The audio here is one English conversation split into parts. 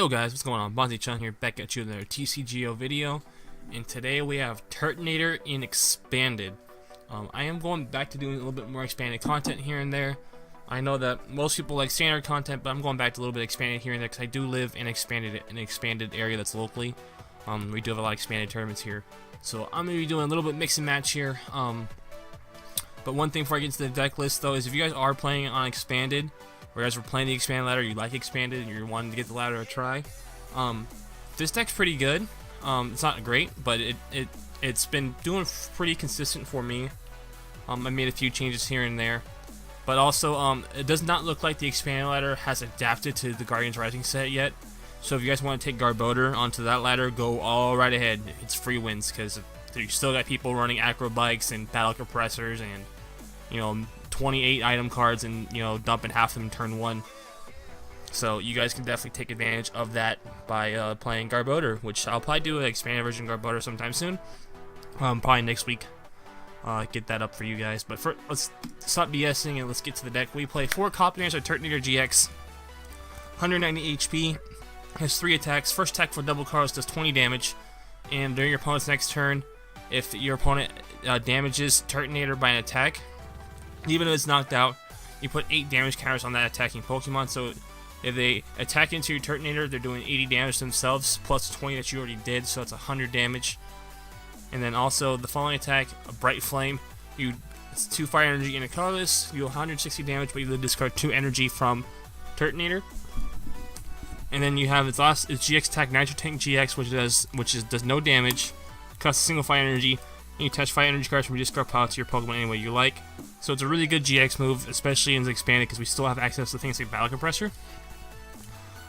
Yo guys, what's going on? Bonzi-chan here, back at you with another TCGO video, and today we have Turtonator in Expanded. I am going back to doing a little bit more expanded content here and there. I know that most people like standard content, but I'm going back to a little bit expanded here and there because I do live in an expanded area that's locally. We do have a lot of expanded tournaments here, so I'm going to be doing a little bit mix and match here. But one thing before I get into the deck list though is if you guys are playing on Expanded, whereas we're playing the Expanded ladder, you like Expanded, and you're wanting to get the ladder a try, this deck's pretty good. It's not great, but it's been doing pretty consistent for me. I made a few changes here and there, but also it does not look like the Expanded ladder has adapted to the Guardians Rising set yet. So if you guys want to take Garbodor onto that ladder, go all right ahead. It's free wins because you still got people running acro bikes and battle compressors and 28 item cards and dumping half of them in turn 1. So you guys can definitely take advantage of that by playing Garbodor, which I'll probably do an expanded version of Garbodor sometime soon. Probably next week. Get that up for you guys. But let's stop BSing and let's get to the deck. We play 4 copies of Turtonator GX, 190 HP, has 3 attacks. First attack for double cards does 20 damage, and during your opponent's next turn, if your opponent damages Turtonator by an attack, even if it's knocked out, you put 8 damage counters on that attacking Pokemon. So if they attack into your Turtonator, they're doing 80 damage themselves, plus 20 that you already did, so it's 100 damage. And then also the following attack, a Bright Flame, it's 2 fire energy and a colorless, you do 160 damage, but you discard 2 energy from Turtonator. And then you have its GX attack, Nitro Tank GX, which does no damage, costs a single fire energy, and you attach fire energy cards from your discard pile to your Pokemon any way you like. So it's a really good GX move, especially in Expanded, because we still have access to things like Battle Compressor.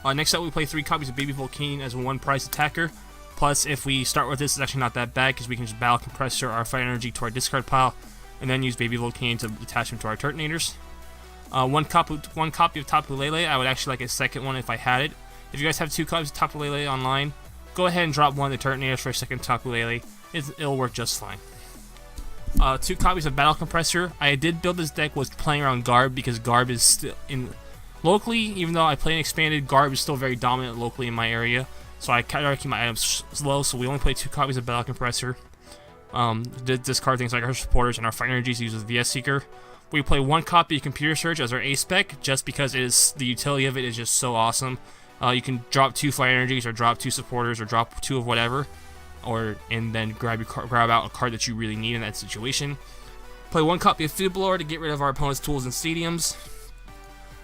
Next up, we play 3 copies of Baby Volcane as a 1 prize attacker. Plus, if we start with this, it's actually not that bad, because we can just Battle Compressor our fire energy to our discard pile, and then use Baby Volcane to attach them to our Turtonators. One copy of Tapu Lele. I would actually like a second one if I had it. If you guys have 2 copies of Tapu Lele online, go ahead and drop one of the Turtonators for a second Tapu Lele. It'll work just fine. 2 copies of Battle Compressor. I did build this deck with playing around Garb because Garb is still locally, even though I play in Expanded, Garb is still very dominant locally in my area. So I try to keep my items low. So we only play 2 copies of Battle Compressor. Discard things like our supporters and our fire energies to use with VS Seeker. We play 1 copy of Computer Search as our A spec, just because the utility of it is just so awesome. You can drop 2 fire energies, or drop 2 supporters, or drop 2 of whatever, and then grab out a card that you really need in that situation. Play 1 copy of Field Blower to get rid of our opponent's tools and stadiums.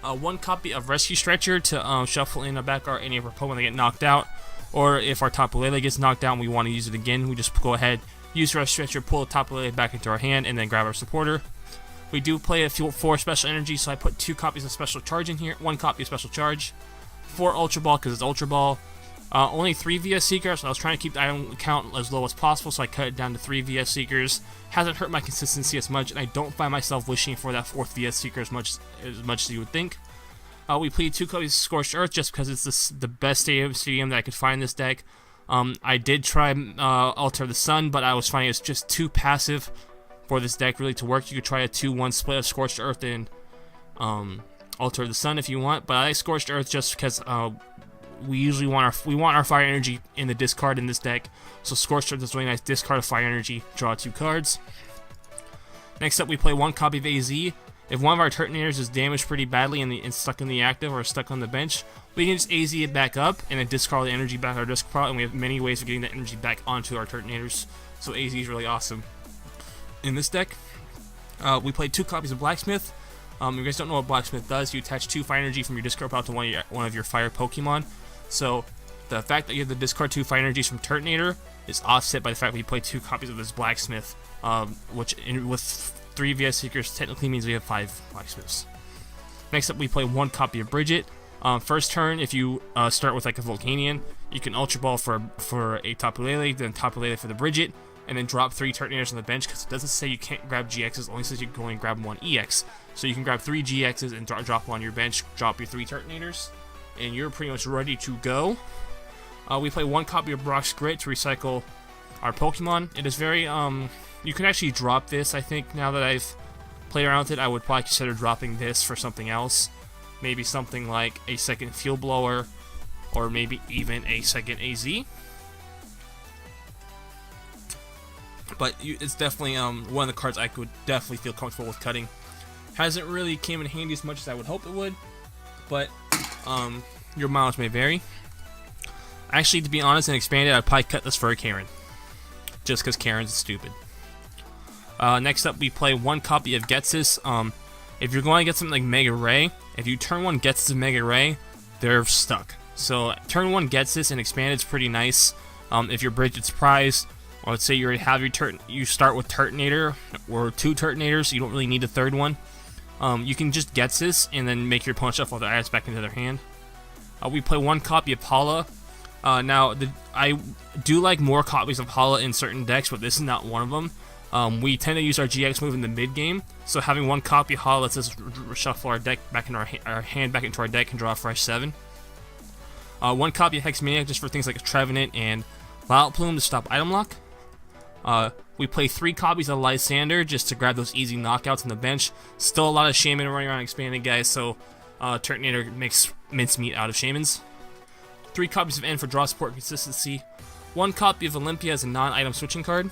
1 copy of Rescue Stretcher to shuffle in or back any of our Pokemon that get knocked out, or if our Tapu Lele gets knocked out and we want to use it again, we just go ahead, use Rescue Stretcher, pull the Tapu Lele back into our hand, and then grab our supporter. We do play a 4 Special Energy, so I put 2 copies of Special Charge in here, 1 copy of Special Charge, 4 Ultra Ball because it's Ultra Ball. Only 3 VS Seekers, so I was trying to keep the item count as low as possible, so I cut it down to 3 VS Seekers. Hasn't hurt my consistency as much, and I don't find myself wishing for that 4th VS Seeker as much as you would think. We played 2 copies of Scorched Earth just because it's the best stadium that I could find in this deck. I did try Altar of the Sun, but I was finding it's just too passive for this deck really to work. You could try a 2-1 split of Scorched Earth and Altar of the Sun if you want, but I like Scorched Earth just because we usually want our fire energy in the discard in this deck. So Scorched Earth is really nice. Discard of fire energy, draw 2 cards. Next up, we play 1 copy of AZ. If one of our Turtonators is damaged pretty badly and stuck in the active or stuck on the bench, we can just AZ it back up and then discard the energy back our discard pile, and we have many ways of getting that energy back onto our Turtonators. So AZ is really awesome in this deck. We played 2 copies of Blacksmith. If you guys don't know what Blacksmith does, you attach 2 fire energy from your discard pile to one of your fire Pokemon. So the fact that you have to discard 2 fire energies from Turtonator is offset by the fact that you play 2 copies of this Blacksmith, which with 3 VS Seekers technically means we have 5 Blacksmiths. Next up, we play 1 copy of Bridget. First turn, if you start with like a Volcanion, you can Ultra Ball for a Tapu Lele, then Tapu Lele for the Bridget, and then drop 3 Turtonators on the bench, because it doesn't say you can't grab GXs, it only says you can only grab 1 EX. So you can grab 3 GXs and drop one on your bench, drop your 3 Turtonators, and you're pretty much ready to go. We play 1 copy of Brock's Grit to recycle our Pokemon. It is very, you can actually drop this, I think, now that I've played around with it. I would probably consider dropping this for something else. Maybe something like a second Field Blower, or maybe even a second AZ. But it's definitely one of the cards I could definitely feel comfortable with cutting. Hasn't really came in handy as much as I would hope it would, but your mileage may vary. Actually, to be honest, in Expanded, I'd probably cut this for a Karen, just because Karen's stupid. Next up, we play one copy of Getsis. If you're going to get something like Mega Ray, if you turn one Getsis and Mega Ray, they're stuck. So turn one Getsis and Expanded is pretty nice. If you're Bridget Surprise, or let's say you already have your you start with Turtonator or 2 Turtonators, you don't really need a third one. You can just Getsis and then make your opponent shuffle their items back into their hand. We play one copy of Hala. Now, I do like more copies of Hala in certain decks, but this is not one of them. We tend to use our GX move in the mid game, so having one copy of Hala lets us shuffle our deck back into our hand back into our deck and draw a fresh 7. One copy of Hexmaniac just for things like Trevenant and Violet Plume to stop item lock. We play 3 copies of Lysander just to grab those easy knockouts on the bench. Still a lot of Shaman running around Expanded, guys, so Turtonator makes mincemeat out of Shamans. 3 copies of N for draw support and consistency. 1 copy of Olympia as a non-item switching card.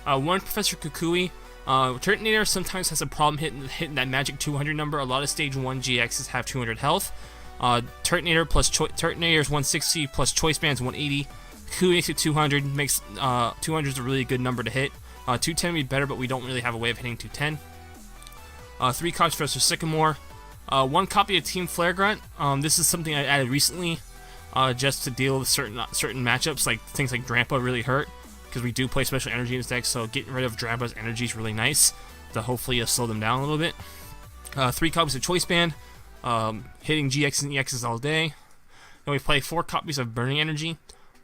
1 Professor Kukui. Turtonator sometimes has a problem hitting that magic 200 number. A lot of stage 1 GXs have 200 health. Turtonator plus Turtonator is 160 plus Choice Band's 180. Kukui makes it 200. Makes 200 is a really good number to hit. 210 would be better, but we don't really have a way of hitting 210. 3 copies of Professor Sycamore. 1 copy of Team Flare Grunt. This is something I added recently, just to deal with certain matchups, like things like Drampa really hurt, because we do play special energy in this deck, so getting rid of Drampa's energy is really nice to hopefully slow them down a little bit. 3 copies of Choice Band, hitting GX and EXs all day. Then we play 4 copies of Burning Energy.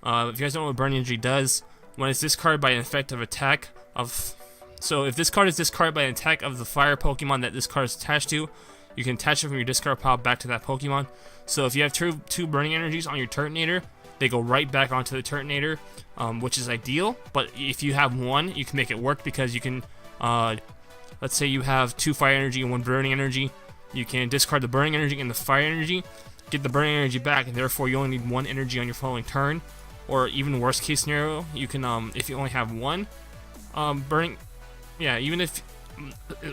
If you guys don't know what Burning Energy does, when it's discarded by an effective attack of... So if this card is discarded by an attack of the fire Pokemon that this card is attached to, you can attach it from your discard pile back to that Pokemon. So if you have two Burning Energies on your Turtonator, they go right back onto the Turtonator, which is ideal. But if you have one, you can make it work, because you can, let's say you have 2 Fire Energy and 1 Burning Energy. You can discard the Burning Energy and the Fire Energy, get the Burning Energy back, and therefore you only need 1 energy on your following turn. Or even worst case scenario, you can, if you only have 1 Burning, yeah, even if,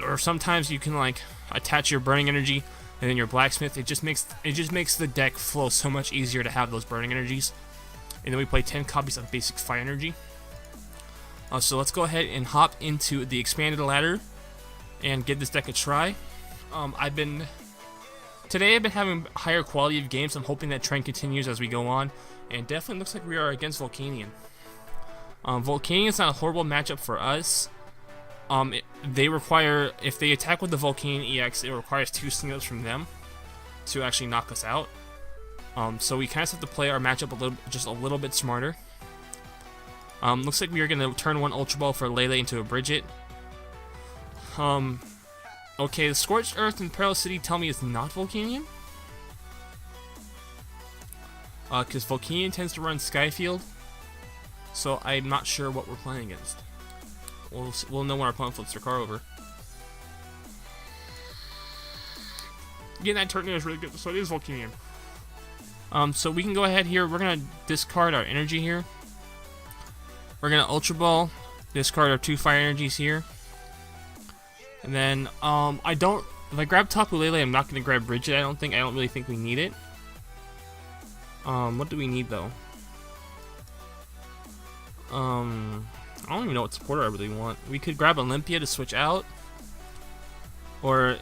or sometimes you can like attach your Burning Energy and then your Blacksmith. It just makes the deck flow so much easier to have those Burning Energies. And then we play 10 copies of basic Fire Energy. So let's go ahead and hop into the Expanded ladder and give this deck a try. Today I've been having higher quality of games. I'm hoping that trend continues as we go on, and definitely looks like we are against Volcanion. Volcanion not a horrible matchup for us. They require, if they attack with the Volcanion EX, it requires 2 singles from them to actually knock us out. So we kind of have to play our matchup just a little bit smarter. Looks like we are going to turn 1 Ultra Ball for Lele into a Bridget. Okay, the Scorched Earth and Pearl City tell me it's not Volcanion. Because Volcanion tends to run Skyfield. So I'm not sure what we're playing against. We'll know when our opponent flips their car over. Getting that Turtonator is really good, so it is Volcanion. So we can go ahead here. We're going to discard our energy here. We're going to Ultra Ball, discard our 2 Fire Energies here. And then, if I grab Tapu Lele, I'm not going to grab Bridget, I don't really think we need it. What do we need, though? I don't even know what supporter I really want. We could grab Olympia to switch out. Or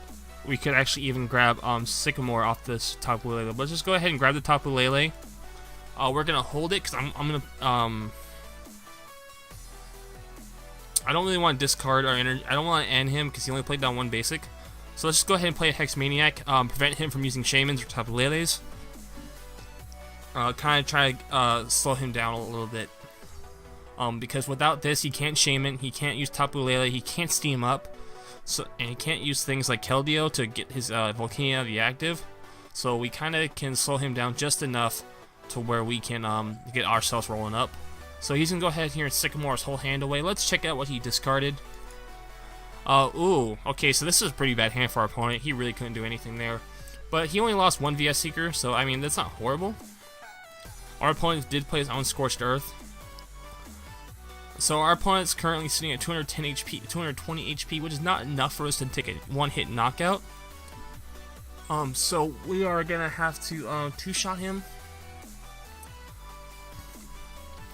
we could actually even grab Sycamore off this Tapu Lele. But let's just go ahead and grab the Tapu Lele. We're going to hold it, because I'm going to... I don't really want to discard our energy. I don't want to end him because he only played down 1 basic. So let's just go ahead and play a Hexmaniac. Prevent him from using Shamans or Tapu Leles. Kind of try to slow him down a little bit. Because without this, he can't Shaman, he can't use Tapu Lele, he can't Steam Up. And he can't use things like Keldeo to get his Volcania out of the active. So we kind of can slow him down just enough to where we can get ourselves rolling up. So he's going to go ahead here and Sycamore his whole hand away. Let's check out what he discarded. Ooh, okay, so this is a pretty bad hand for our opponent. He really couldn't do anything there. But he only lost 1 VS Seeker, so I mean, that's not horrible. our opponent did play his own Scorched Earth. So our opponent's currently sitting at 210 HP, 220 HP, which is not enough for us to take a one-hit knockout. So we are gonna have to two-shot him,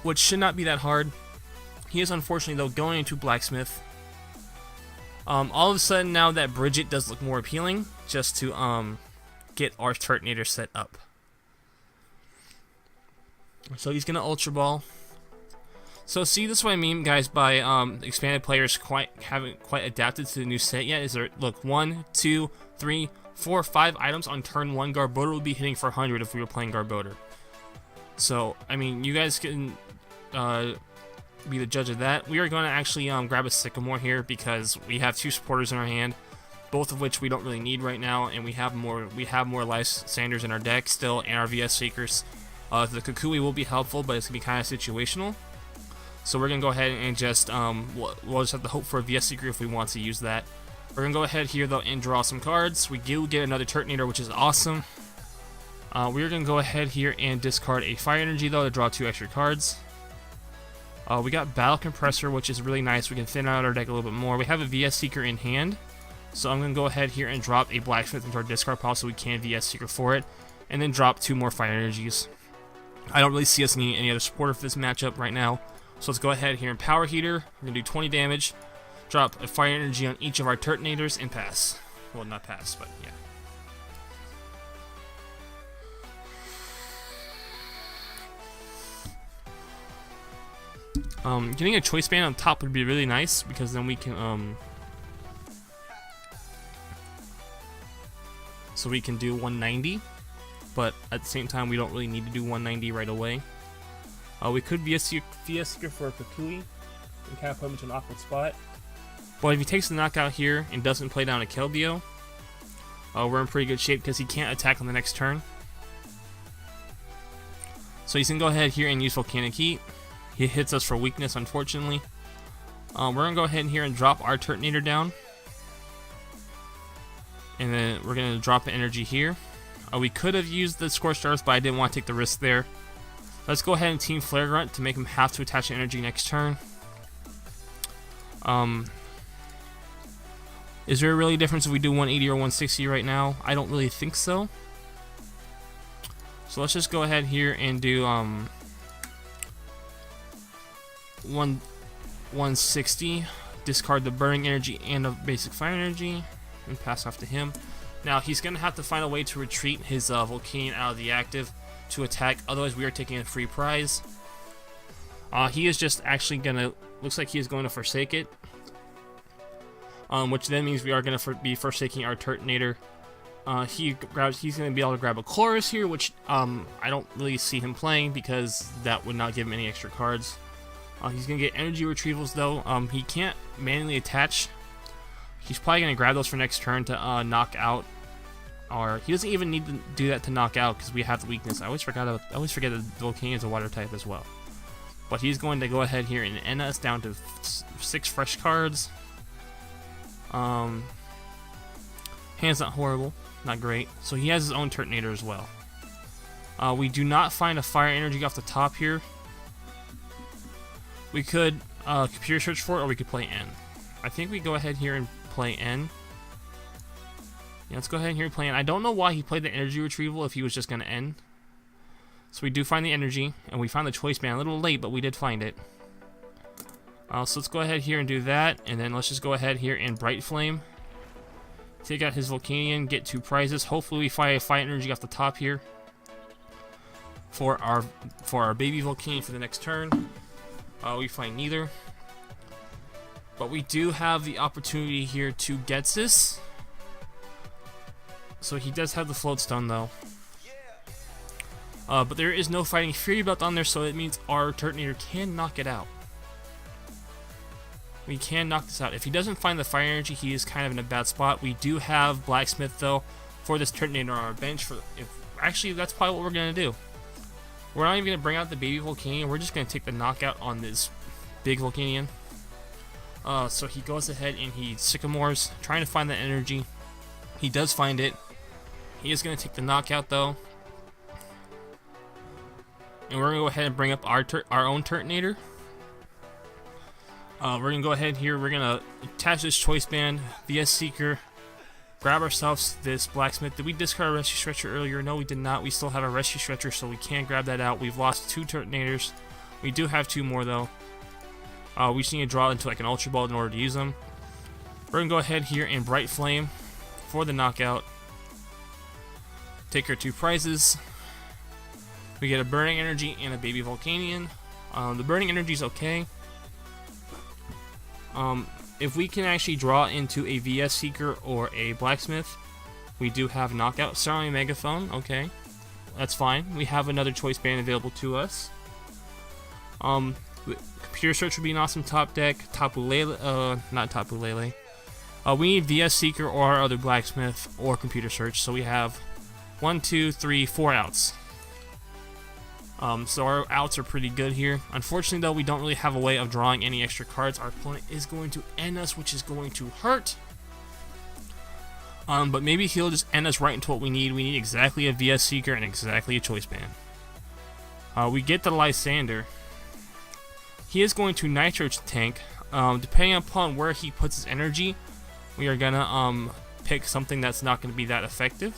which should not be that hard. He is unfortunately though going into Blacksmith. All of a sudden now that Bridget does look more appealing, just to get our Turtonator set up. So he's gonna Ultra Ball. So see, this is what I mean, guys, by expanded players haven't quite adapted to the new set yet. Is there, look, 1, 2, 3, 4, 5 items on turn 1. Garbodor would be hitting for 100 if we were playing Garbodor. So, I mean, you guys can be the judge of that. We are going to actually grab a Sycamore here because we have 2 supporters in our hand, both of which we don't really need right now, and we have more Lysanders in our deck still, and our VS Seekers. The Kukui will be helpful, but it's going to be kind of situational. So we're going to go ahead and just, we'll just have to hope for a VS Seeker if we want to use that. We're going to go ahead here, though, and draw some cards. We do get another Turtonator, which is awesome. We're going to go ahead here and discard a Fire Energy, though, to draw 2 extra cards. We got Battle Compressor, which is really nice. We can thin out our deck a little bit more. We have a VS Seeker in hand. So I'm going to go ahead here and drop a Blacksmith into our discard pile so we can VS Seeker for it. And then drop 2 more Fire Energies. I don't really see us needing any other supporter for this matchup right now. So let's go ahead here and Power Heater. We're going to do 20 damage. Drop a Fire Energy on each of our Turtonators and pass. Well, not pass, but yeah. Getting a Choice Band on top would be really nice because then we can so we can do 190, but at the same time we don't really need to do 190 right away. We could VS Seeker for a Kukui and kind of put him into an awkward spot. But if he takes the knockout here and doesn't play down a Keldeo, we're in pretty good shape because he can't attack on the next turn. So he's going to go ahead here and use Volcanic Heat. He hits us for weakness, unfortunately. We're going to go ahead here and drop our Turtonator down. And then we're going to drop an energy here. We could have used the Scorched Earth, but I didn't want to take the risk there. Let's go ahead and Team Flare Grunt to make him have to attach energy next turn. Is there a really difference if we do 180 or 160 right now? I don't really think so. So let's just go ahead here and do 160. Discard the Burning Energy and a basic Fire Energy and pass off to him. Now he's going to have to find a way to retreat his Volcanion out of the active to attack, otherwise we are taking a free prize. He is just actually gonna, looks like he is going to forsake it, which then means we are going to be forsaking our Turtonator. He's going to be able to grab a Chorus here, which I don't really see him playing because that would not give him any extra cards. He's going to get energy retrievals though. He can't manually attach. He's probably going to grab those for next turn to knock out. Or he doesn't even need to do that to knock out because we have the weakness. I always forget that Volcanion is a water type as well. But he's going to go ahead here and end us down to 6 fresh cards. Hand's not horrible, not great. So he has his own Turtonator as well. We do not find a Fire Energy off the top here. We could computer search for it, or we could play N. I think we go ahead here and play N. Yeah, let's go ahead and here and play N. I don't know why he played the energy retrieval if he was just going to end. So we do find the energy, and we found the Choice Band a little late, but we did find it. So let's go ahead here and do that, and then let's just go ahead here and Bright Flame. Take out his Volcanion, get 2 prizes. Hopefully we find a Fire Energy off the top here for our baby Volcanion for the next turn. We find neither. But we do have the opportunity here to get this. So he does have the Float Stone though. But there is no Fighting Fury Belt on there, so it means our Turtonator can knock it out. We can knock this out. If he doesn't find the Fire Energy, he is kind of in a bad spot. We do have Blacksmith though for this Turtonator on our bench. Actually, that's probably what we're going to do. We're not even going to bring out the baby Volcanion. We're just going to take the knockout on this big Volcanion. So he goes ahead and he Sycamores, trying to find the energy. He does find it. He is going to take the knockout though. And we're gonna go ahead and bring up our own Turtonator. We're gonna go ahead here. We're gonna attach this choice band, VS Seeker. Grab ourselves this blacksmith. Did we discard a rescue stretcher earlier? No, we did not. We still have a rescue stretcher, so we can't grab that out. We've lost 2 Turtonators. We do have 2 more though. We just need to draw into like an Ultra Ball in order to use them. We're gonna go ahead here and Bright Flame for the knockout. Take our 2 prizes. We get a Burning Energy and a Baby Volcanion. The Burning Energy is okay. If we can actually draw into a VS Seeker or a Blacksmith, we do have Knockout. Sorry, Megaphone. Okay, that's fine. We have another choice band available to us. Computer Search would be an awesome top deck. Tapu Lele, not Tapu Lele. We need VS Seeker or our other Blacksmith or Computer Search. So we have 1, 2, 3, 4 outs. So our outs are pretty good here. Unfortunately though, we don't really have a way of drawing any extra cards. Our opponent is going to end us, which is going to hurt. But maybe he'll just end us right into what we need. We need exactly a VS Seeker and exactly a choice band. We get the Lysander. He is going to Nitro Tank. Depending upon where he puts his energy, we are gonna pick something that's not going to be that effective.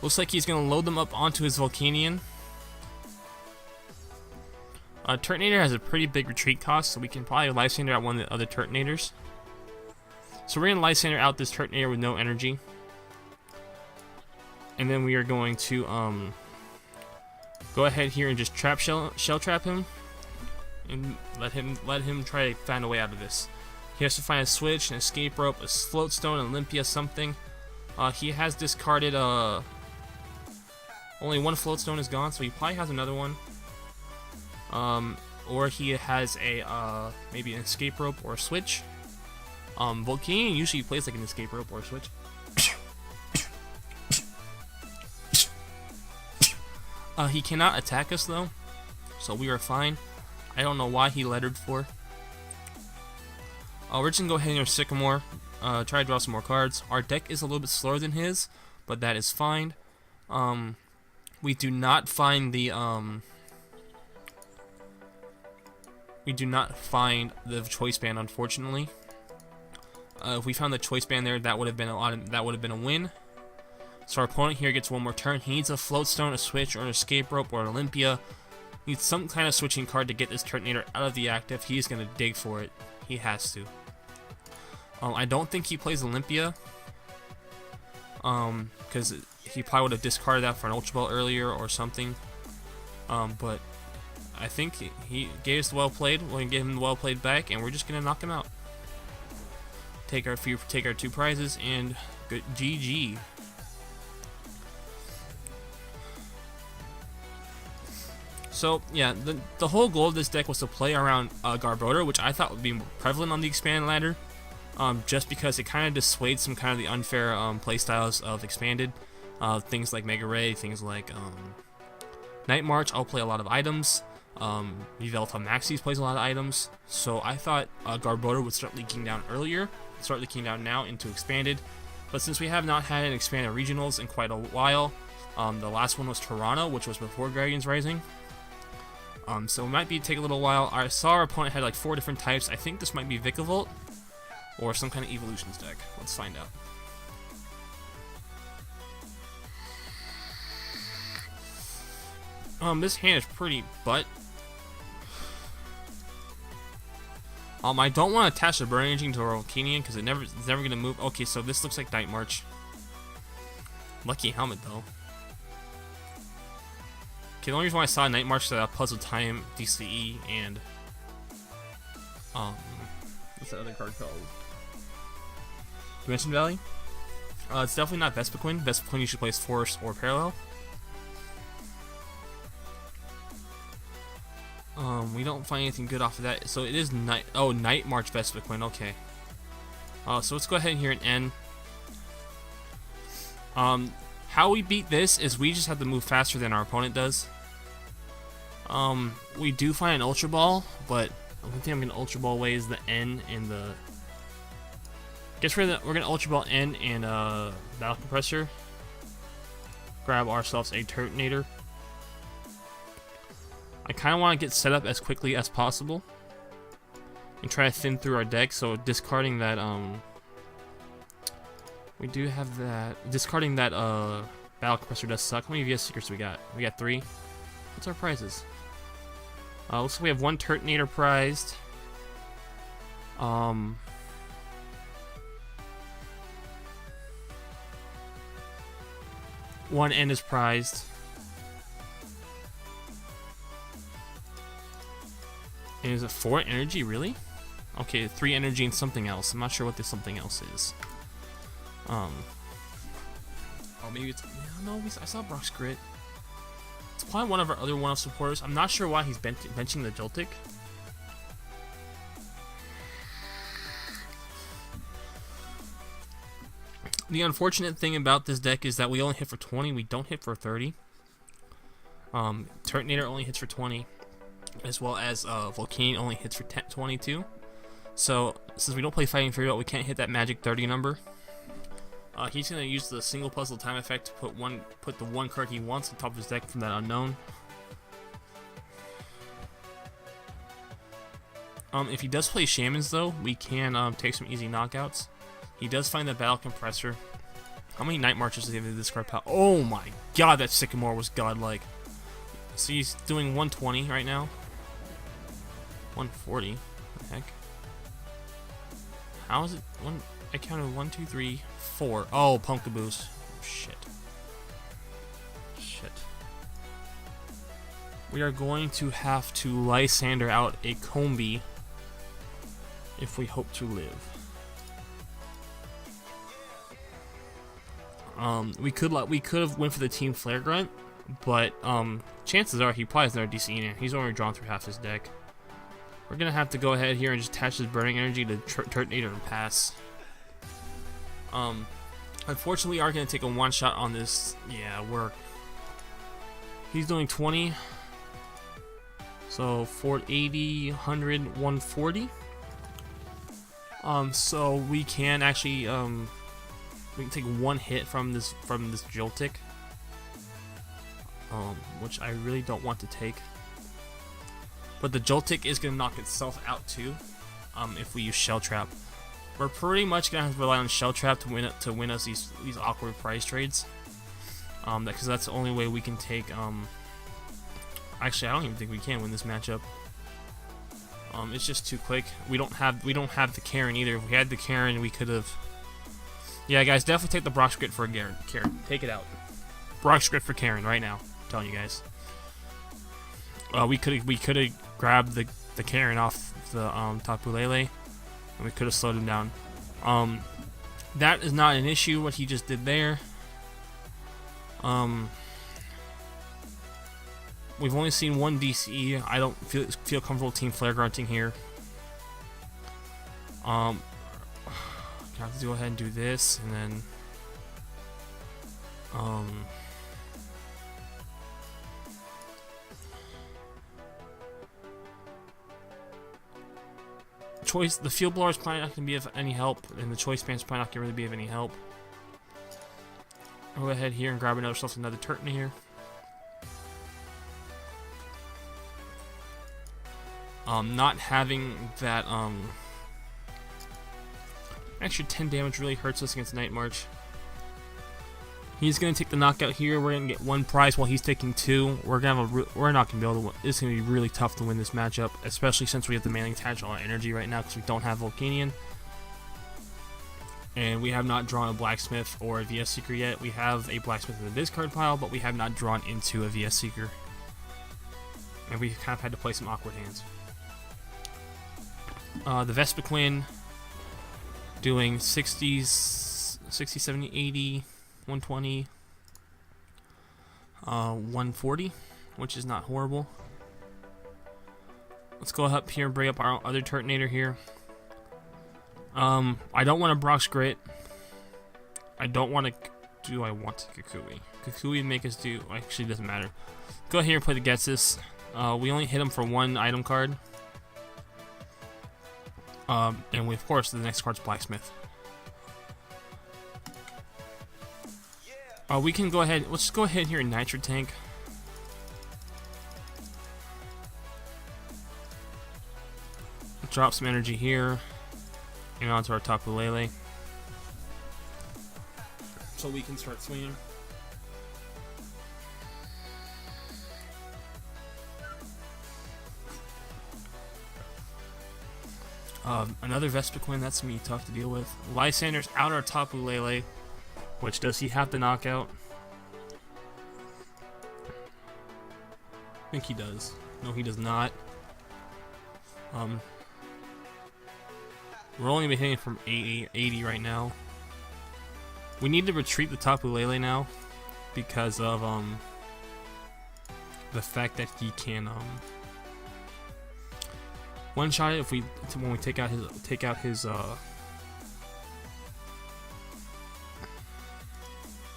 Looks like he's going to load them up onto his Volcanion. Turtonator has a pretty big retreat cost, so we can probably Lysander out one of the other Turtonators. So we're going to Lysander out this Turtonator with no energy. And then we are going to go ahead here and just shell trap him. And let him try to find a way out of this. He has to find a switch, an escape rope, a float stone, Olympia, something. He has discarded only 1 float stone is gone, so he probably has another one. Or he has a maybe an escape rope or a switch. Volcanion usually plays like an escape rope or a switch. He cannot attack us though, so we are fine. I don't know why he lettered for. We're just gonna go ahead and Sycamore, try to draw some more cards. Our deck is a little bit slower than his, but that is fine. We do not find the choice band, unfortunately. If we found the choice band there, that would have been a win. So our opponent here gets 1 more turn. He needs a float stone, a switch, or an escape rope, or an Olympia. He needs some kind of switching card to get this Turtonator out of the active. He's gonna dig for it. He has to. I don't think he plays Olympia. Because he probably would have discarded that for an Ultra Ball earlier or something. But I think he gave us the well played. We're gonna give him the well played back, and we're just gonna knock him out. Take our 2 prizes and good GG. So yeah, the whole goal of this deck was to play around Garbodor, which I thought would be prevalent on the Expanded ladder. Just because it kind of dissuades some kind of the unfair playstyles of Expanded. Things like Mega Ray, things like Night March, I'll play a lot of items. Vivelta Maxis plays a lot of items. So I thought Garbodor would start leaking down earlier, start leaking down now into Expanded. But since we have not had an Expanded Regionals in quite a while, the last one was Toronto, which was before Guardians Rising. So it might take a little while. I saw our opponent had like 4 different types. I think this might be Vikavolt or some kind of Evolutions deck. Let's find out. This hand is pretty butt. I don't want to attach the Burning Energy to our Volcanion because it's never gonna move. Okay, so this looks like Night March. Lucky helmet though. Okay, the only reason why I saw Night March is that Puzzle Time, DCE, and what's that other card called? Dimension Valley. It's definitely not Vespiquen. Vespiquen usually plays Force or Parallel. We don't find anything good off of that. So it is Night March Vespiquen. Okay. So let's go ahead and here and end. How we beat this is we just have to move faster than our opponent does. We do find an Ultra Ball, but I think I'm gonna Ultra Ball away is the N and the. Guess we're gonna Ultra Ball N and Battle Compressor. Grab ourselves a Turtonator. I kind of want to get set up as quickly as possible and try to thin through our deck. So discarding that, we do have that. Discarding that, Battle Compressor does suck. How many VS Seekers do we got? We got 3. What's our prizes? Looks like we have 1 Turtonator prized. 1 end is prized. And is it 4 energy, really? Okay, 3 energy and something else. I'm not sure what this something else is. Oh, maybe it's... No, I saw Brock's Grit. It's probably one of our other one-off supporters. I'm not sure why he's benching the Joltik. The unfortunate thing about this deck is that we only hit for 20. We don't hit for 30. Turtonator only hits for 20. As well as Volcanion only hits for 22. So, since we don't play Fighting Fury, we can't hit that magic 30 number. He's going to use the single puzzle time effect to put the 1 card he wants on top of his deck from that unknown. If he does play Shamans, though, we can take some easy knockouts. He does find the Battle Compressor. How many Night Marches does he have in this card? Oh my god, that Sycamore was godlike. So he's doing 120 right now. 140. What the heck? How is it? I counted 1, 2, 3, 4. Oh, Punkaboos. Shit. Shit. We are going to have to Lysander out a Combi if we hope to live. We could have went for the Team Flare Grunt, but chances are he probably has another DC in it. He's only drawn through half his deck. We're gonna have to go ahead here and just attach his Burning Energy to Turtonator and pass. Unfortunately, we are gonna take a one shot on this. Yeah, he's doing 20. So 480, 100, 140. So we can actually we can take 1 hit from this Joltik, which I really don't want to take. But the Joltik is gonna knock itself out too, if we use Shell Trap. We're pretty much gonna have to rely on Shell Trap to win us these awkward prize trades. Because that's the only way we can take. Actually, I don't even think we can win this matchup. It's just too quick. We don't have the Karen either. If we had the Karen, we could have. Yeah, guys, definitely take the Brock Script for a Karen. Take it out. Brock Script for Karen right now. I'm telling you guys. We could have grabbed the Karen off the Tapu Lele, and we could have slowed him down. That is not an issue. What he just did there. We've only seen 1 DCE. I don't feel comfortable Team Flare Grunting here. I have to go ahead and do this, and then the Field Blower is probably not going to be of any help, and the Choice Band is probably not going to really be of any help. I'll go ahead here and grab another Turtonator. Not having that extra 10 damage really hurts us against Night March. He's gonna take the knockout here. We're gonna get 1 prize while he's taking 2. We're not gonna be able to win. It's gonna be really tough to win this matchup, especially since we have the Manning attached on our energy right now because we don't have Volcanion. And we have not drawn a Blacksmith or a VS Seeker yet. We have a Blacksmith in the discard pile, but we have not drawn into a VS Seeker. And we kind of had to play some awkward hands. The Vespiquen doing 60, 70, 80, 120, 140, which is not horrible. Let's go up here and bring up our other Turtonator here. I don't want a Brock's Grit. I don't want to. Do I want to Kukui? Kukui make us do. Actually, doesn't matter. Go ahead and play the Getsus. We only hit him for 1 item card. And of course, the next card's Blacksmith. We can go ahead. Let's just go ahead here and Nitro Tank. Drop some energy here and onto our Tapu Lele, so we can start swinging. Another Vespiquen, that's gonna be tough to deal with. Lysander's out our Tapu Lele, which does he have the knockout? I think he does. No, he does not. We're only hitting from 80 right now. We need to retreat the Tapu Lele now because of the fact that he can one shot it if when we take out his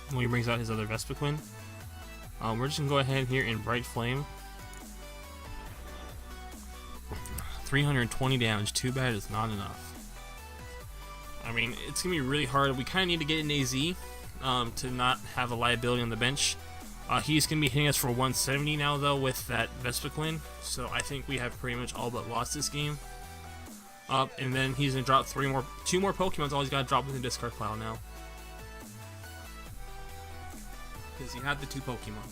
when he brings out his other Vespiquen. We're just gonna go ahead here and Bright Flame. 320 damage. Too bad it's not enough. I mean, it's gonna be really hard. We kind of need to get an AZ to not have a liability on the bench. He's gonna be hitting us for 170 now though with that Vespiquen, so I think we have pretty much all but lost this game. And then he's gonna drop two more Pokemon. All he's gotta drop in the discard pile now, because he had the 2 Pokemon.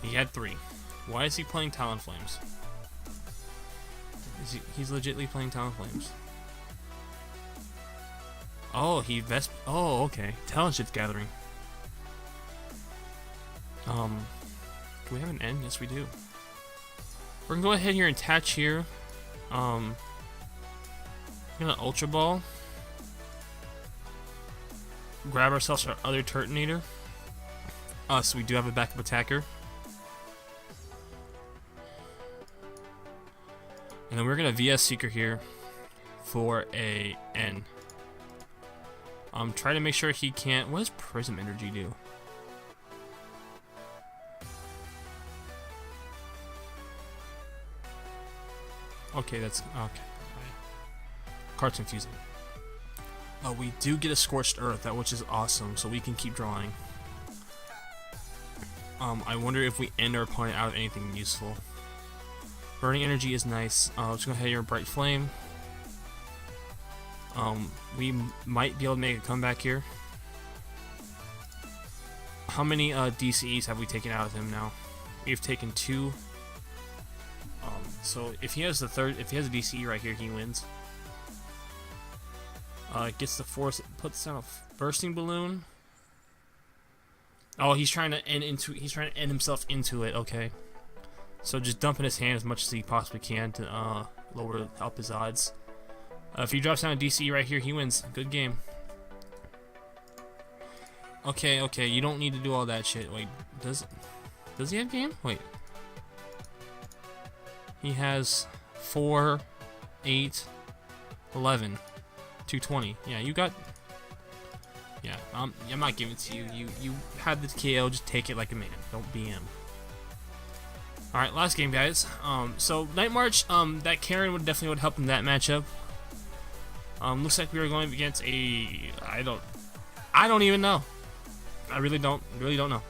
He had 3. Why is he playing Talonflames? He's legitimately playing Talonflames. Oh, oh, okay. Talonship's gathering. Do we have an N? Yes, we do. We're gonna go ahead here and attach here. I'm gonna Ultra Ball. Grab ourselves our other Turtonator. So we do have a backup attacker. And then we're gonna VS Seeker here for a N. Try to make sure he can't. What does Prism Energy do? Okay, that's okay. Card's confusing. We do get a Scorched Earth, which is awesome, so we can keep drawing. I wonder if we end our opponent out of anything useful. Burning Energy is nice. Let's go ahead here, Bright Flame. We might be able to make a comeback here. How many DCEs have we taken out of him now? We've taken 2. So if he has a DCE right here, he wins. Gets the force, puts down a bursting balloon. Oh, he's trying to end himself into it. Okay, so just dump in his hand as much as he possibly can to help his odds. If he drops down a DCE right here, he wins. Good game. Okay, you don't need to do all that shit. Wait, does he have game? Wait. He has 4, 8, 11, 220. Yeah, you got. Yeah, I'm not giving it to you. You had the KO. Just take it like a man. Don't BM. All right, last game, guys. So Night March. That Karen definitely would help in that matchup. Looks like we were going against a. I don't even know. I really don't know.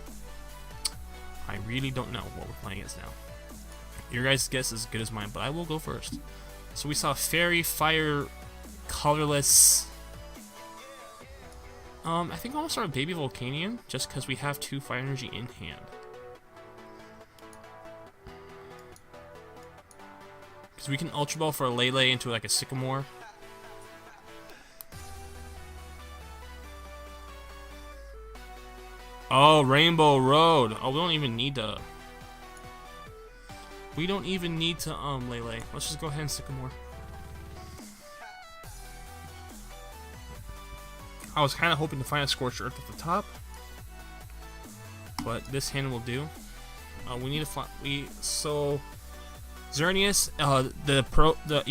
I really don't know what we're playing against now. Your guys' guess is as good as mine, but I will go first. So we saw Fairy, Fire, Colorless. I think I'll almost start a Baby Volcanion, just because we have 2 Fire Energy in hand. Because we can Ultra Ball for a Lele into like a Sycamore. Oh, Rainbow Road. Oh, we don't even need to. Lele. Let's just go ahead and Sycamore. I was kind of hoping to find a Scorched Earth at the top, but this hand will do. We need to find. So Xerneas. The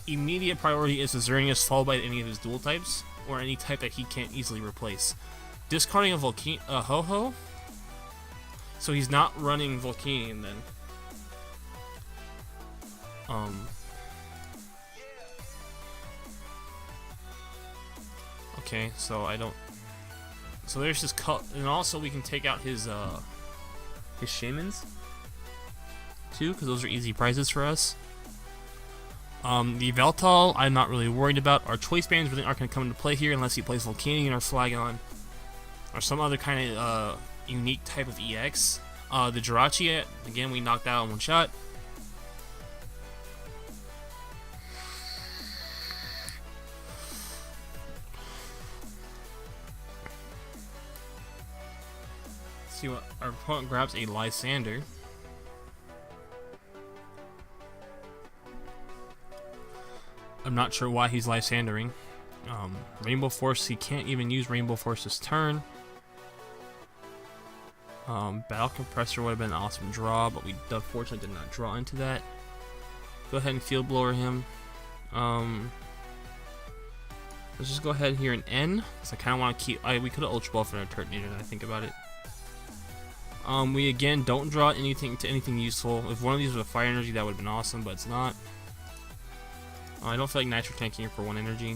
immediate priority is the Xerneas followed by any of his dual types or any type that he can't easily replace. Discarding a Ho-Ho. So he's not running Volcanion then. Okay, so I don't. So there's his cut, and also we can take out his Shamans too, because those are easy prizes for us. The Veltal, I'm not really worried about. Our choice bands really aren't going to come into play here unless he plays Volcanion or Flagon or some other kind of unique type of EX. The Jirachi, again, we knocked out in one shot. Let's see what our opponent grabs. A Lysander. I'm not sure why he's Lysandering. Rainbow Force, he can't even use Rainbow Force this turn. Battle Compressor would have been an awesome draw, but we unfortunately did not draw into that. Go ahead and Field Blower him. Let's just go ahead here and N, because I kind of want to keep... we could have Ultra Ball for our Turtonator, now I think about it. We again don't draw anything to anything useful. If one of these was a Fire Energy, that would have been awesome, but it's not. I don't feel like Nitro tanking here for 1 energy.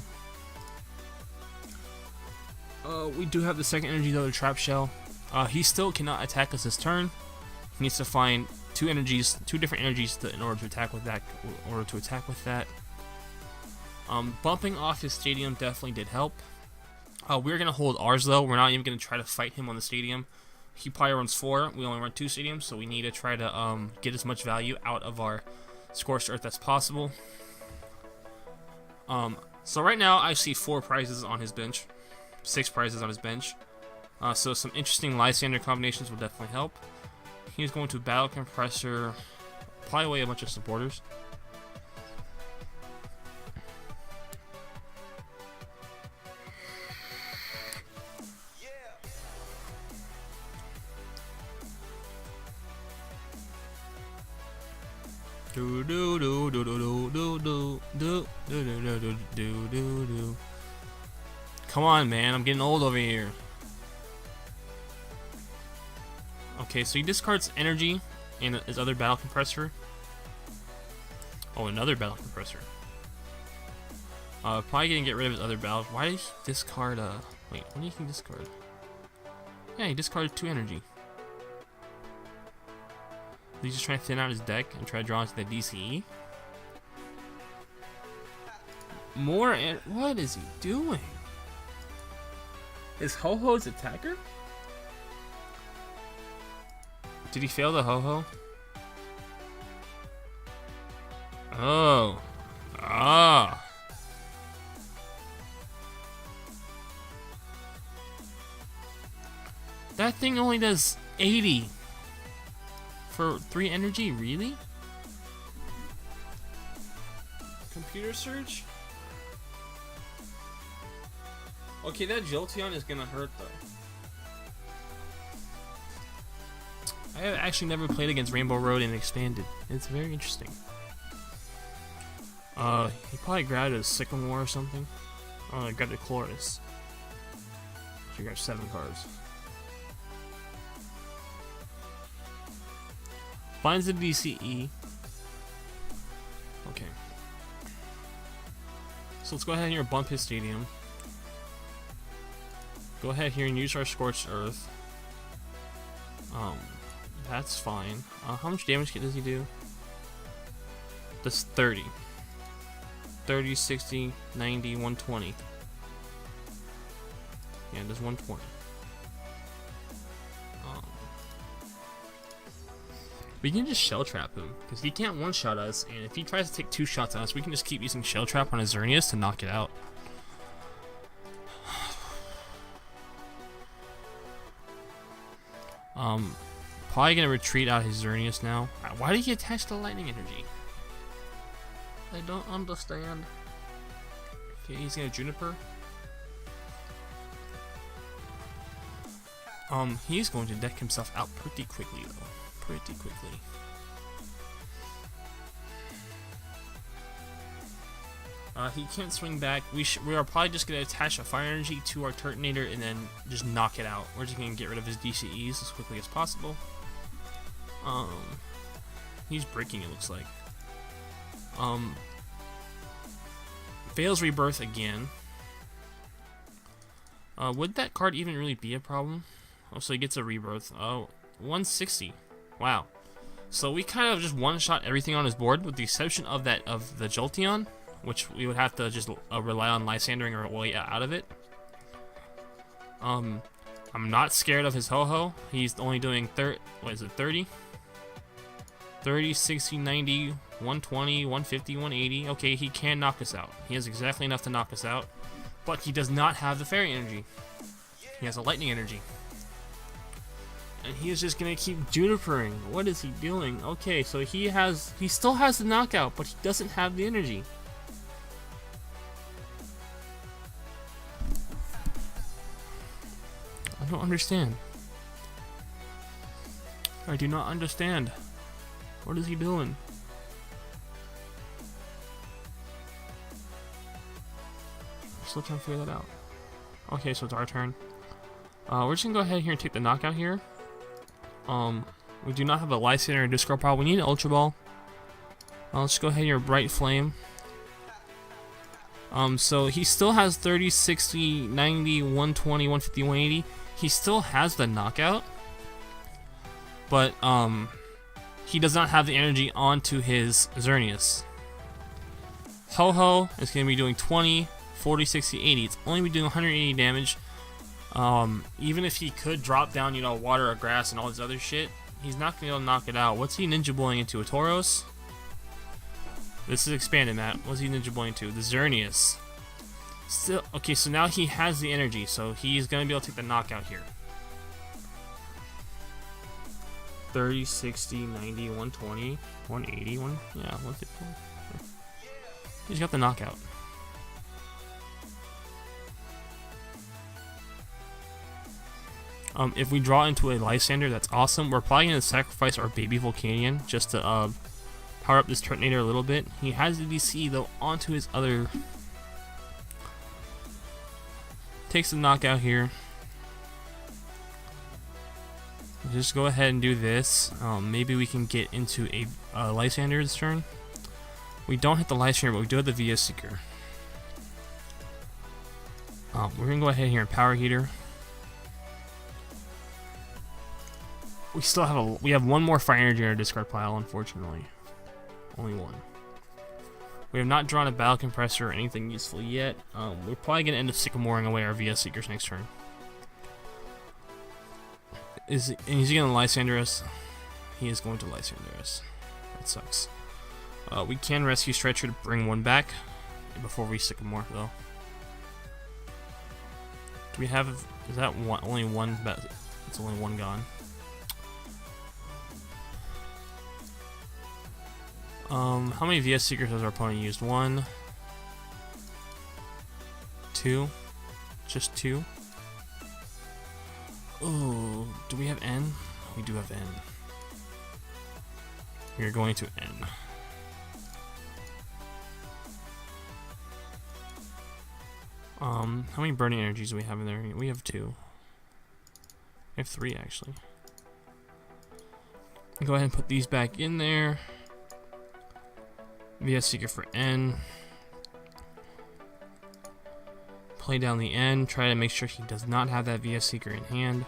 We do have the second energy though, the Trap Shell. He still cannot attack us this turn. He needs to find 2 different energies in order to attack with that. Bumping off his stadium definitely did help. We're gonna hold ours though. We're not even gonna try to fight him on the stadium. He probably runs 4. We only run 2 stadiums, so we need to try to get as much value out of our Scorched Earth as possible. So right now I see 4 prizes on his bench, 6 prizes on his bench. So some interesting Lysander combinations will definitely help. He's going to Battle Compressor, probably away a bunch of supporters. Do do do do do do do do do do do do do do. Come on, man! I'm getting old over here. Okay, so he discards energy and his other Battle Compressor. Oh, another Battle Compressor. Probably gonna get rid of his other battle. Why did he discard? Wait, what did he discard? Yeah, he discarded 2 energy. He's just trying to thin out his deck and try to draw into the DCE. More and what is he doing? Is Ho-Ho his attacker? Did he fail the Ho-Ho? Oh. Ah. That thing only does 80. For 3 energy, really? Computer search? Okay, that Jolteon is gonna hurt though. I have actually never played against Rainbow Road and Expanded. It's very interesting. He probably grabbed a Sycamore or something. Oh, I grabbed a Chloris. So you got 7 cards. Finds the DCE. Okay. So let's go ahead here and bump his stadium. Go ahead here and use our Scorched Earth. That's fine. How much damage does he do? That's 30. 30, 60, 90, 120. Yeah, it does 120. We can just Shell Trap him, because he can't one-shot us, and if he tries to take 2 shots at us, we can just keep using Shell Trap on his Xerneas to knock it out. Probably gonna retreat out his Xerneas now. Why did he attach the lightning energy? I don't understand. Okay, he's gonna Juniper. He's going to deck himself out pretty quickly though. Pretty quickly. He can't swing back. We are probably just gonna attach a Fire Energy to our Turtonator and then just knock it out. We're just gonna get rid of his DCEs as quickly as possible. He's breaking, it looks like. Fails Rebirth again. Would that card even really be a problem? Oh, so he gets a Rebirth. Oh, 160. Wow. So we kind of just one-shot everything on his board, with the exception of the Jolteon, which we would have to just rely on Lysandering our way out of it. I'm not scared of his Ho-Ho. He's only doing 30? 30, 60, 90, 120, 150, 180. Okay, he can knock us out. He has exactly enough to knock us out. But he does not have the Fairy Energy. He has a Lightning Energy. And he is just gonna keep Junipering. What is he doing? Okay, so he still has the knockout, but he doesn't have the energy. I don't understand. I do not understand. What is he doing? I'm still trying to figure that out. Okay, so it's our turn. We're just gonna go ahead here and take the knockout here. We do not have a Lysander or Discard Pile. We need an Ultra Ball. Let's go ahead here, Bright Flame. So he still has 30, 60, 90, 120, 150, 180. He still has the knockout, but he does not have the energy onto his Xerneas. Ho-Ho is going to be doing 20, 40, 60, 80. It's only be doing 180 damage. Even if he could drop down, you know, water or grass and all this other shit, he's not going to be able to knock it out. What's he Ninja Blowing into? A Tauros? This is expanded, Matt. What's he Ninja Blowing to? The Xerneas. Still, okay, so now he has the energy, so he's going to be able to take the knockout here. 30, 60, 90, 120, 180, 150. He's got the knockout. If we draw into a Lysander, that's awesome. We're probably going to sacrifice our baby Volcanion just to power up this Turtonator a little bit. He has the DC though onto his other. Takes the knockout here. Just go ahead and do this. Maybe we can get into a Lysander this turn. We don't hit the Lysander, but we do have the VS Seeker. We're gonna go ahead here and Power Heater. We have one more Fire Energy in our discard pile, unfortunately. Only one. We have not drawn a Battle Compressor or anything useful yet. We're probably going to end up Sycamoring away our VS Seekers next turn. Is he going to Lysander us? He is going to Lysander us. That sucks. We can Rescue Stretcher to bring one back before we Sycamore, though. Do we have... Is that one, only one? It's only one gone. How many VS Seekers has our opponent used? 1, 2, just 2. Oh, do we have N? We do have N. We are going to N. How many burning energies do we have in there? We have 2. We have 3 actually. Go ahead and put these back in there. VS Seeker for N. Play down the N. Try to make sure he does not have that VS Seeker in hand.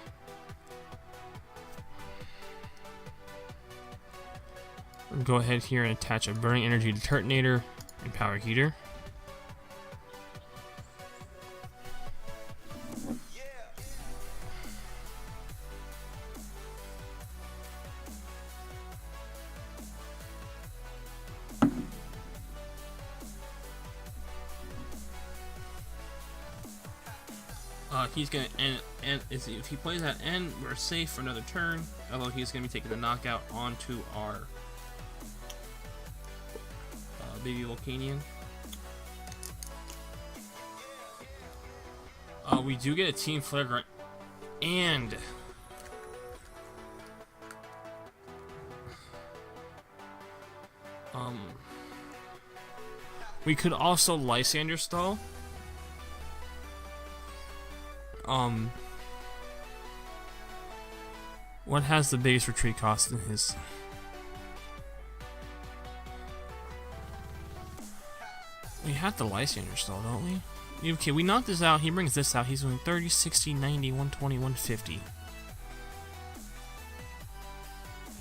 Go ahead here and attach a Burning Energy to Turtonator and Power Heater. He's gonna end if he plays that N, we're safe for another turn. Although he's gonna be taking the knockout onto our baby Volcanion. We do get a Team Flare Grunt, and we could also Lysander stall. What has the biggest retreat cost in his? We have the Lysander stall, don't we? Okay, we knock this out. He brings this out. He's doing 30, 60, 90, 120, 150.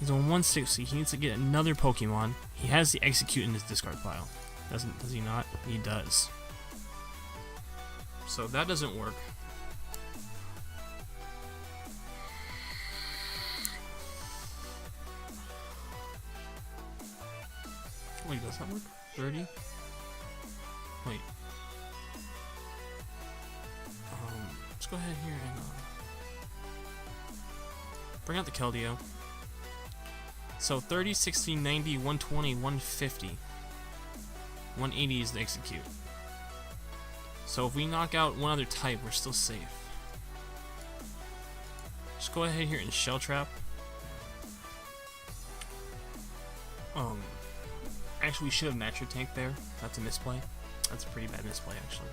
He's on 160. He needs to get another Pokemon. He has the Execute in his discard pile. Does he not? He does. So that doesn't work. Wait, does that work? 30? Wait. Let's go ahead here and bring out the Keldeo. So 30, 60, 90, 120, 150. 180 is the Execute. So if we knock out one other type, we're still safe. Just go ahead here and Shell Trap. Actually, we should have Nitro Tank there. That's a misplay. That's a pretty bad misplay, actually.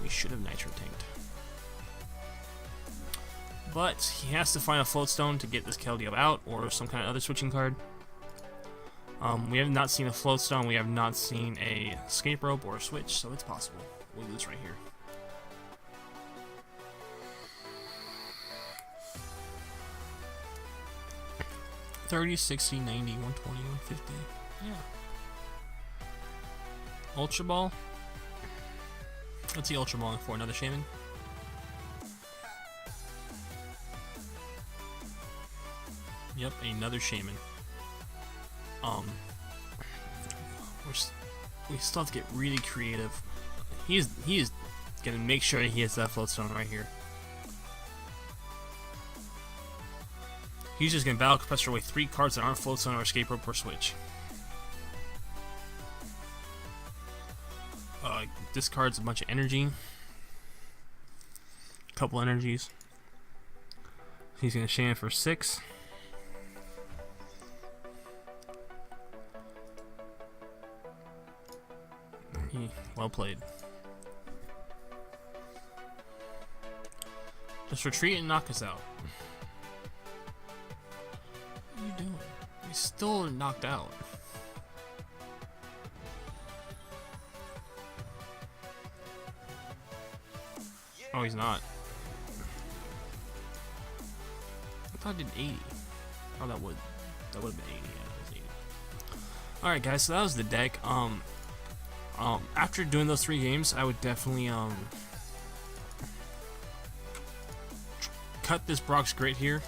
We should have Nitro Tanked. But he has to find a Float Stone to get this Keldeo out, or some kind of other switching card. We have not seen a Float Stone, we have not seen a Escape Rope or a Switch, so it's possible. We lose right here. $30, $60, $90, $120, $150. Yeah. Ultra Ball. What's the Ultra Ball for? Another Shaman? Yep, another Shaman. We still have to get really creative. He is gonna make sure he hits that Float Stone right here. He's just gonna Battle Compressor away 3 cards that aren't Float Stone or Escape Rope or Switch. Discards a bunch of energy. Couple energies. He's gonna Shaman for 6. Well played. Just retreat and knock us out. What are you doing? He's still knocked out. Oh, he's not. I thought I did 80. Oh, that would have been 80. Yeah, it was 80. All right, guys. So that was the deck. After doing those 3 games, I would definitely cut this Brock's Grit here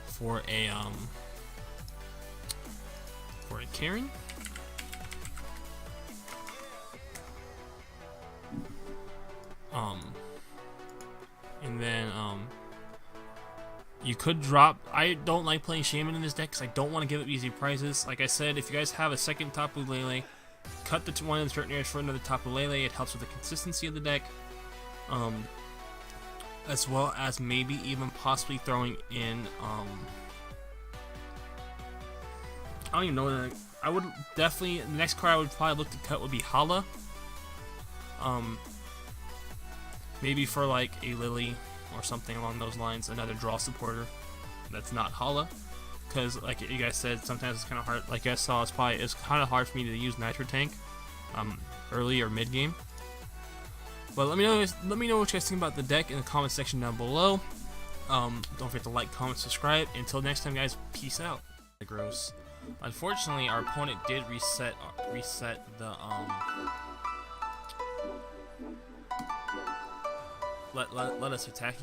for a Karen. And then you could drop. I don't like playing Shaman in this deck because I don't want to give up easy prizes. Like I said, if you guys have a second Tapu Lele, cut one of the Turtonators for another Tapu Lele. It helps with the consistency of the deck, as well as maybe even possibly throwing in. I don't even know. I would definitely, the next card I would probably look to cut would be Hala. Maybe for like a Lily or something along those lines, another draw supporter that's not Hala, because like you guys said, sometimes it's kind of hard. Like you guys saw, it's kind of hard for me to use Nitro Tank early or mid game. But let me know what you guys think about the deck in the comment section down below. Don't forget to like, comment, subscribe. Until next time, guys, peace out. Gross. Unfortunately, our opponent did reset the let us attack.